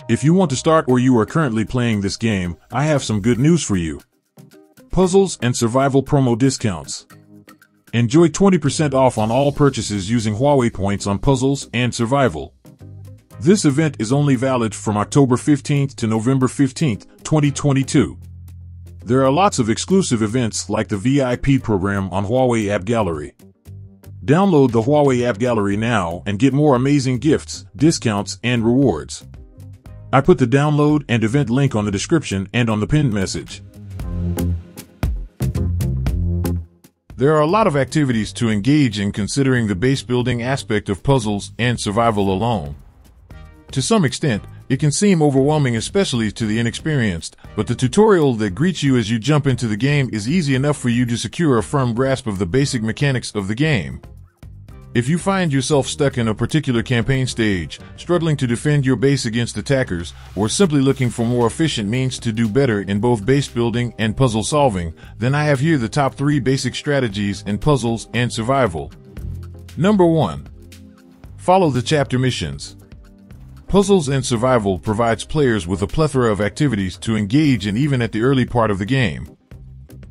If you want to start or you are currently playing this game, I have some good news for you. Puzzles and survival promo discounts. Enjoy 20% off on all purchases using Huawei points on puzzles and survival. This event is only valid from October 15th to November 15th, 2022. There are lots of exclusive events like the VIP program on Huawei AppGallery. Download the Huawei AppGallery now and get more amazing gifts, discounts, and rewards. I put the download and event link on the description and on the pinned message. There are a lot of activities to engage in considering the base building aspect of puzzles and survival alone. To some extent, it can seem overwhelming, especially to the inexperienced, but the tutorial that greets you as you jump into the game is easy enough for you to secure a firm grasp of the basic mechanics of the game. If you find yourself stuck in a particular campaign stage, struggling to defend your base against attackers, or simply looking for more efficient means to do better in both base building and puzzle solving, then I have here the top 3 basic strategies in puzzles and survival. Number 1. Follow the chapter missions. Puzzles and survival provides players with a plethora of activities to engage in even at the early part of the game.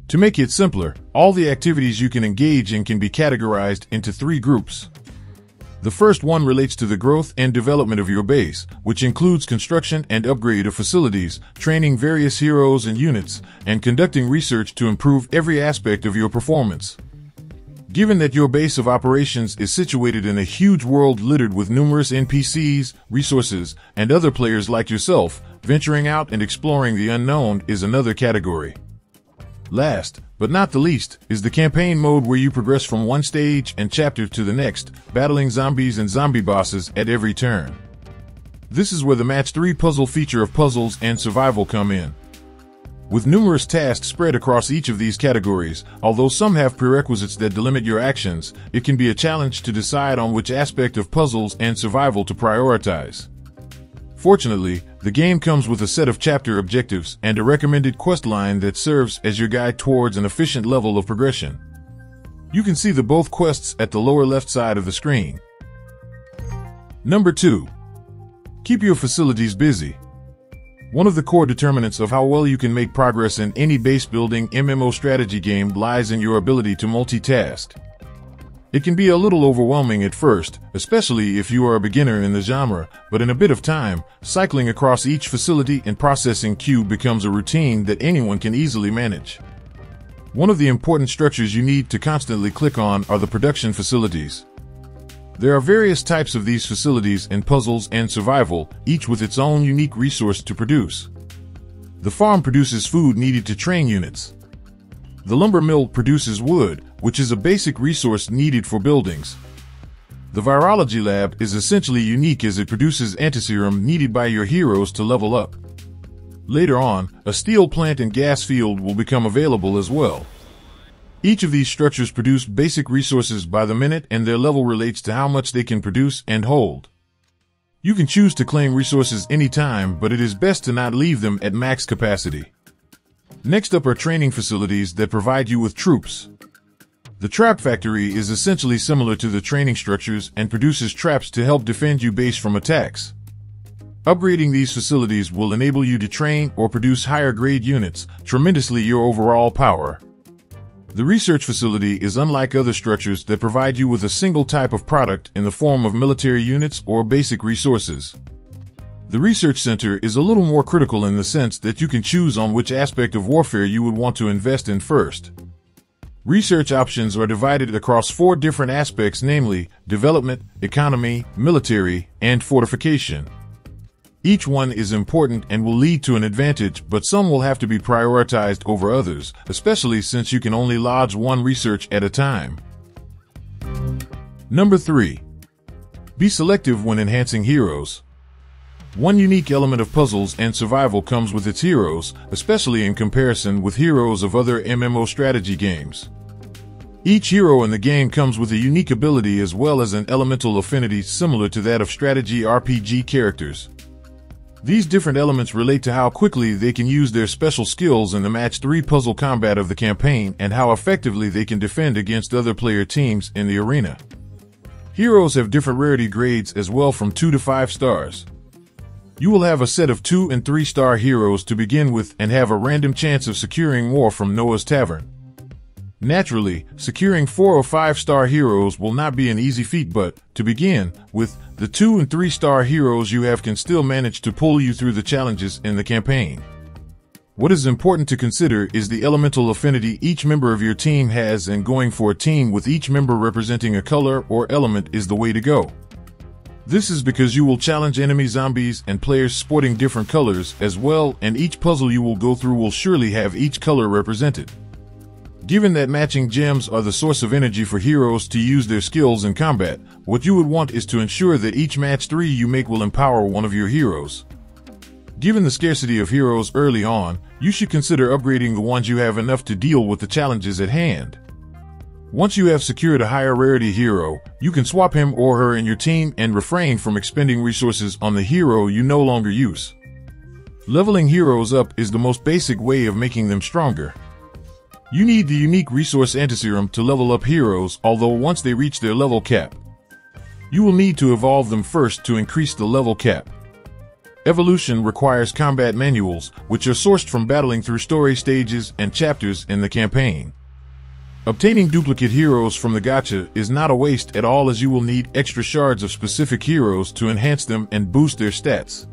To make it simpler, all the activities you can engage in can be categorized into 3 groups. The first one relates to the growth and development of your base, which includes construction and upgrade of facilities, training various heroes and units, and conducting research to improve every aspect of your performance. Given that your base of operations is situated in a huge world littered with numerous NPCs, resources, and other players like yourself, venturing out and exploring the unknown is another category. Last, but not the least, is the campaign mode where you progress from one stage and chapter to the next, battling zombies and zombie bosses at every turn. This is where the Match 3 puzzle feature of puzzles and survival come in. With numerous tasks spread across each of these categories, although some have prerequisites that delimit your actions, it can be a challenge to decide on which aspect of puzzles and survival to prioritize. Fortunately, the game comes with a set of chapter objectives and a recommended quest line that serves as your guide towards an efficient level of progression. You can see the both quests at the lower left side of the screen. Number 2. Keep your facilities busy. One of the core determinants of how well you can make progress in any base-building MMO strategy game lies in your ability to multitask. It can be a little overwhelming at first, especially if you are a beginner in the genre, but in a bit of time, cycling across each facility and processing queue becomes a routine that anyone can easily manage. One of the important structures you need to constantly click on are the production facilities. There are various types of these facilities in puzzles and survival, each with its own unique resource to produce. The farm produces food needed to train units. The lumber mill produces wood, which is a basic resource needed for buildings. The virology lab is essentially unique as it produces antiserum needed by your heroes to level up. Later on, a steel plant and gas field will become available as well. Each of these structures produce basic resources by the minute, and their level relates to how much they can produce and hold. You can choose to claim resources anytime, but it is best to not leave them at max capacity. Next up are training facilities that provide you with troops. The trap factory is essentially similar to the training structures and produces traps to help defend your base from attacks. Upgrading these facilities will enable you to train or produce higher grade units, tremendously your overall power. The research facility is unlike other structures that provide you with a single type of product in the form of military units or basic resources. The research center is a little more critical in the sense that you can choose on which aspect of warfare you would want to invest in first. Research options are divided across 4 different aspects, namely development, economy, military, and fortification. Each one is important and will lead to an advantage, but some will have to be prioritized over others, especially since you can only lodge one research at a time. Number 3. Be selective when enhancing heroes. One unique element of puzzles and survival comes with its heroes, especially in comparison with heroes of other MMO strategy games. Each hero in the game comes with a unique ability as well as an elemental affinity similar to that of strategy RPG characters. These different elements relate to how quickly they can use their special skills in the Match 3 puzzle combat of the campaign and how effectively they can defend against other player teams in the arena. Heroes have different rarity grades as well, from 2 to 5 stars. You will have a set of 2 and 3 star heroes to begin with and have a random chance of securing more from Noah's Tavern. Naturally, securing 4 or 5 star heroes will not be an easy feat, but, to begin with, the 2 and 3 star heroes you have can still manage to pull you through the challenges in the campaign. What is important to consider is the elemental affinity each member of your team has, and going for a team with each member representing a color or element is the way to go. This is because you will challenge enemy zombies and players sporting different colors as well, and each puzzle you will go through will surely have each color represented. Given that matching gems are the source of energy for heroes to use their skills in combat, what you would want is to ensure that each match 3 you make will empower one of your heroes. Given the scarcity of heroes early on, you should consider upgrading the ones you have enough to deal with the challenges at hand. Once you have secured a higher rarity hero, you can swap him or her in your team and refrain from expending resources on the hero you no longer use. Leveling heroes up is the most basic way of making them stronger. You need the unique resource antiserum to level up heroes, although once they reach their level cap, you will need to evolve them first to increase the level cap. Evolution requires combat manuals, which are sourced from battling through story stages and chapters in the campaign. Obtaining duplicate heroes from the gacha is not a waste at all, as you will need extra shards of specific heroes to enhance them and boost their stats.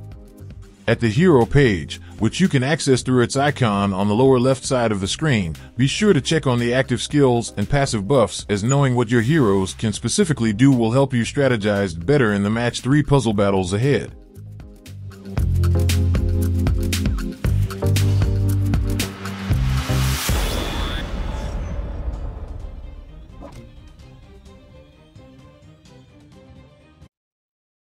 At the hero page, which you can access through its icon on the lower left side of the screen, be sure to check on the active skills and passive buffs, as knowing what your heroes can specifically do will help you strategize better in the match 3 puzzle battles ahead.